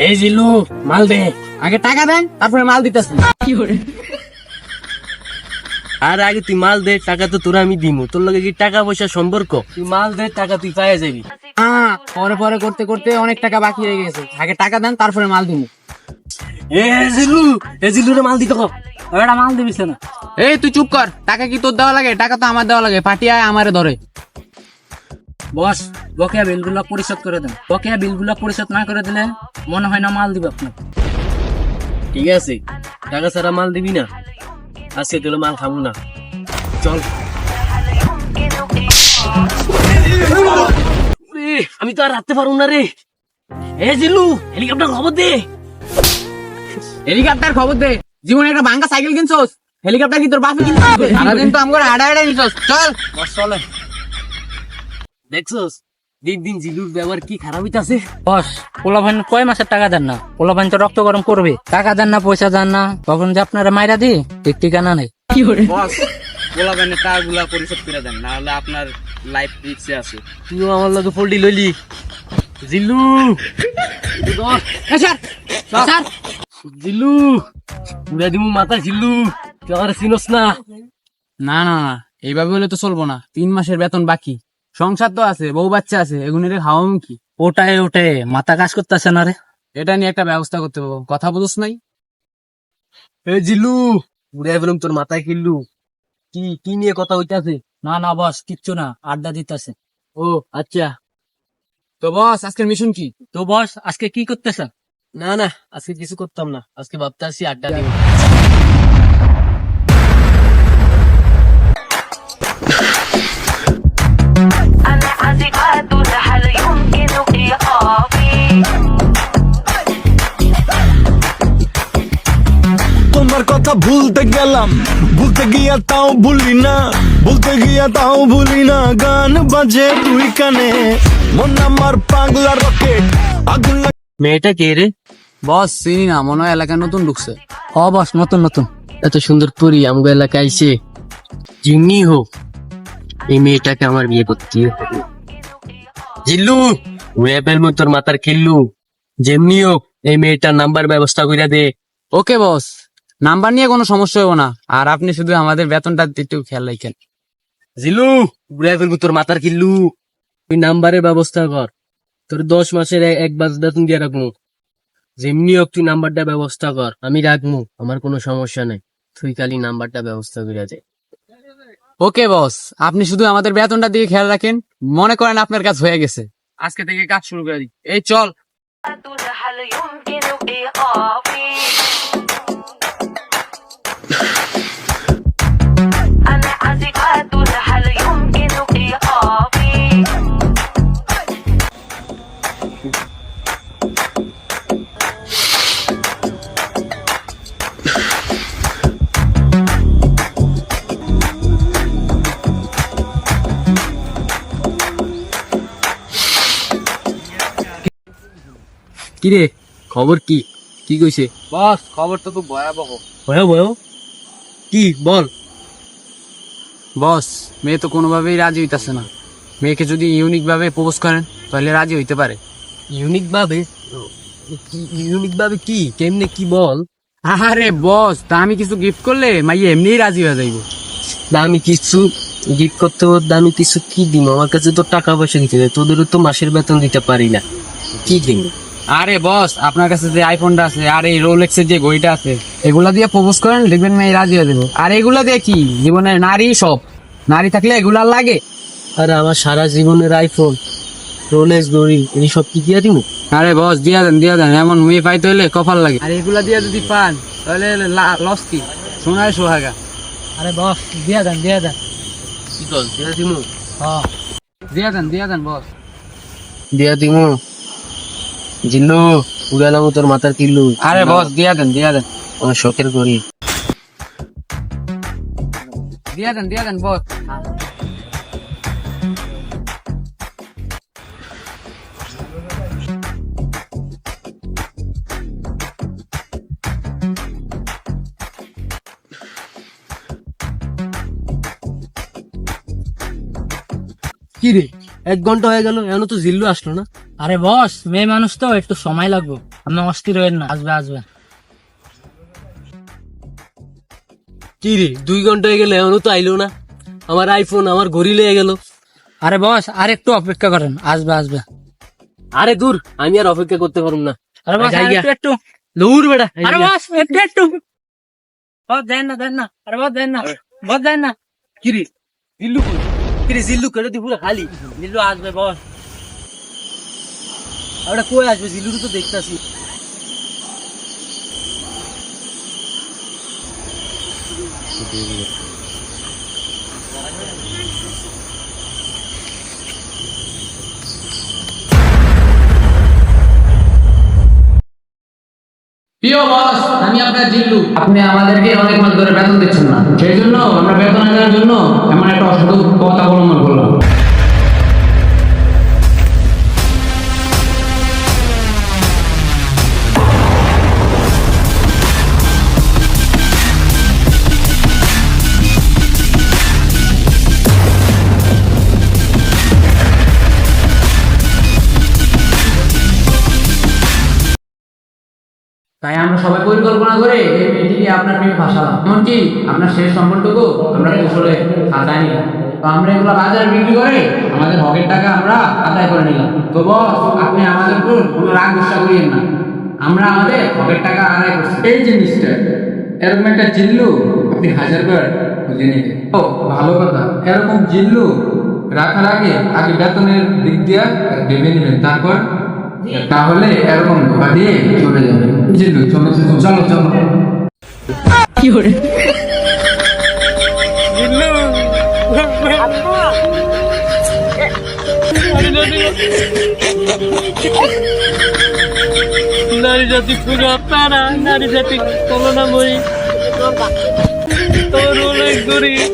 এই জিল্লু মাল দে, আগে টাকা দেন তারপরে মাল দিতেছি। আর আগে তুই মাল দে, টাকা তো তোরা আমি দিমু, তোর লগে কি টাকা পয়সা সম্পর্ক? তুই মাল দে, টাকা তুই পাইয়া যাবি। পরে পরে করতে করতে অনেক টাকা বাকি হয়ে গেছে, আগে টাকা দেন তারপরে মাল দিব। এ জিল্লু রে মাল দিতে কও। ওটা মাল দিবিস না। এই তুই চুপ কর, টাকা কি তোর দেওয়া লাগে? টাকা তো আমার দেওয়া লাগে, পাঠিয়ে আমারে ধরে। বস, বকেয়া বিলগুলো পরিশোধ করে দেন। বকেয়া বিলগুলো পরিশোধ না করে দিলে মনে হয় না মাল দিব আপনার। ঠিক আছে, টাকা ছাড়া মাল দিবি না? আজকে তোর মাল খাবো না, চল। আমি তো আর রাখতে পারবো না রে। এ জিল্লু, হেলিকপ্টার খবর দে। হেলিকপ্টার খবর দে? জীবনে একটা ভাঙ্গা সাইকেল কিনছস, হেলিকপ্টার কি তোর বাপে কিনতে হবে? সারাদিন তো আমগো হাডা হাডা নিছস। চল বস, চলে। দেখছস দিন দিন জিল্লুর ব্যবহার কি খারাপ হইতাছে। বস, পোলাপান কয় মাসের টাকা দেন না? পোলাপান তো রক্ত গরম করবে। টাকা দেন না, পয়সা দেন না, তখন যে আপনারা মাইরা দি ঠিক ঠিকানা নেই। বস, পোলাপানের টাকাগুলা পরিশোধ করে দেন, না হলে আপনার লাইফ রিস্কে আছে। তুইও আমার লগে ফোল্ডি লইলি। জিল্লু জিল্লু, উড়া দিমু মাথা। জিল্লু, তুই আমার চিনস না। না না না, এইভাবে হলে তো চলবো না। 3 মাসের বেতন বাকি, সংসার তো আছে, বউ বাচ্চা আছে, এগুলো খাওয়াম কি? ওটাই ওটাই মাথা কাজ করতেছে না রে। এটা নিয়ে একটা ব্যবস্থা করতে পারবো, কথা বলছ নাই? এ জিল্লু, উড়াই বললাম তোর মাথায় কিল্লু। কি কি নিয়ে কথা হইতাছে? না না বস, কিচ্ছু না, আড্ডা দিতেছে। ও আচ্ছা। তো বস, আজকের মিশন কি? তো বস, আজকে কি করতেছেন? না না, আজকে কিছু করতাম না, আজকে ভাবতে আসি আড্ডা দিব। أنا عازفات هل يمكن إيقافي তোমার কথা ভুলতে গেলাম, ভুলতে গিয়া তাও ভুলি না, ভুলতে গিয়া তাও ভুলি না। গান বাজে তুই কানে, মন আমার পাগলা রকেট, আগুন মেয়েটা কে রে? বস চিনি না, মনে হয় এলাকায় নতুন ঢুকছে। ও বস, নতুন নতুন। এত সুন্দর পরি আমগো এলাকায় আইছে। যেমনি হোক এই মেয়েটাকে আমার বিয়ে করতে হবে। জিল্লু, উড়ে ফেলবো তোর মাথার খিল্লু। যেমনি হোক এই মেয়েটার নাম্বার ব্যবস্থা কইরা দে। ওকে বস, নাম্বার নিয়ে কোনো সমস্যা হবো না, আর আপনি শুধু আমাদের বেতনটা একটু খেয়াল রাখেন। জিল্লু, উড়ে ফেলবো তোর মাথার খিল্লু। তুই নাম্বারের ব্যবস্থা কর, তোর 10 মাসের এক বাস বেতন দিয়ে রাখবো। যেমনি হোক তুই নাম্বারটা ব্যবস্থা কর, আমি রাখবো, আমার কোনো সমস্যা নাই। তুই খালি নাম্বারটা ব্যবস্থা কইরা দে। ওকে বস, আপনি শুধু আমাদের বেতনটা দিয়ে খেয়াল রাখেন, মনে করেন আপনার কাজ হয়ে গেছে। আজকে থেকে কাজ শুরু করে দিই। এই চল। هل يمكن إيقافي أنا عازفات هل يمكن إيقافي কিরে, খবর কি? কি কইছে? বস, খবরটা তো ভয়াবহ। ভয় কি বল? বস, মেয়ে তো কোনোভাবেই রাজি হইতাছে না। মেয়েকে যদি ইউনিক ভাবে প্রপোজ করেন তাহলে রাজি হইতে পারে। ইউনিক ভাবে? ইউনিক ভাবে কি, কেমনে কি বল? আরে বস, তা আমি কিছু গিফট করলে মাইয়া এমনিই রাজি হয়ে যাইব। দামি কিছু গিফট করতে হবে? দামি কিছু কি দিব? আমার কাছে তো টাকা পয়সা দিতে হবে, তোদেরও তো মাসের বেতন দিতে পারি না, কি দিব? আরে বস, আপনার কাছে যে আইফোনটা আছে আর এই রোলেক্সের যে ঘড়িটা আছে, এগুলা দিয়ে প্রপোজ করেন, দেখবেন মেয়ে রাজি হয়ে যাবে। আর এগুলা দিয়ে কি, জীবনে নারী সব, নারী থাকলে এগুলা লাগে। আরে আমার সারা জীবনের আইফোন, রোলেক্স ঘড়ি, এইসব কি দিয়া দিব? আরে বস, দিয়া দেন, এমন মেয়ে পাইতে হলে কপাল লাগে। আর এগুলা দিয়া যদি পান তাহলে লস কি, সোনায় সোহাগা। আরে বস, দিয়া দেন দিয়া দেন। কি কল, দিয়া দিব? হ্যাঁ, দিয়া দেন বস। দিয়া দিব। জিল্লু, উড়ালাম তোর মাথার কিল্লু। আরে বস, দিয়া দেন আমার শখের ঘড়ি। দিয়া দেন বস। কি রে, 1 ঘন্টা হয়ে গেল, এখনো তো জিল্লু আসলো না। আরে বস, মেয়ে মানুষ তো একটু সময় লাগবে, আপনি অস্থির হবেন না, আসবে আসবে। কি রে 2 ঘন্টা হয়ে গেল এখনো তো আইলো না। আমার আইফোন আমার ঘড়ি লেগে গেল। আরে বস, আর একটু অপেক্ষা করেন, আসবে আসবে। আরে দূর, আমি আর অপেক্ষা করতে পারবো না। আরে বস, যাই আর গিয়া। একটু একটু। দূর বেটা। আরে বস, একটু একটু। বস দেন না, দেন না। আরে বস দেন না, বস দেন না। কিরে জিল্লু কই? কিরে জিল্লু করে দি পুরো খালি। দিল্লু আসবে বস। ওটা কই আসবে? জিল্লু তো দেখতাছি। প্রিয় বস, আমি আপনার জিল্লু। আপনি আমাদেরকে অনেক মাস ধরে বেতন দিচ্ছেন না, সেই জন্য আমরা বেতন দেওয়ার জন্য এমন একটা অসাধু পথ অবলম্বন করলাম। তাই আমরা সবাই পরিকল্পনা করে এই মেয়েটিকে আপনার প্রেমে ফাঁসালাম, এমনকি আপনার শেষ সম্পর্ককেও আমরা কৌশলে আদায় নিলাম। তো আমরা এগুলো বাজারে বিক্রি করে আমাদের হকের টাকা আমরা আদায় করে নিলাম। তো বস, আপনি আমাদের উপর কোনো রাগ গুসা করিয়েন না, আমরা আমাদের হকের টাকা আদায় করছি। এই যে মিস্টার, এরকম একটা জিল্লু আপনি 1000বার খুঁজে নিতেন। ও ভালো কথা, এরকম জিল্লু রাখার আগে আগে বেতনের দিক দিয়া ভেবে নেবেন, তারপর তাহলে এরকম ধোকা দিয়ে চলে যাবে। জিল্লু চলো চলো চলো চলো। নারী জাতি পুরো আপনারা, নারী জাতি কলনাময়ী, তোর অনেক গরিব।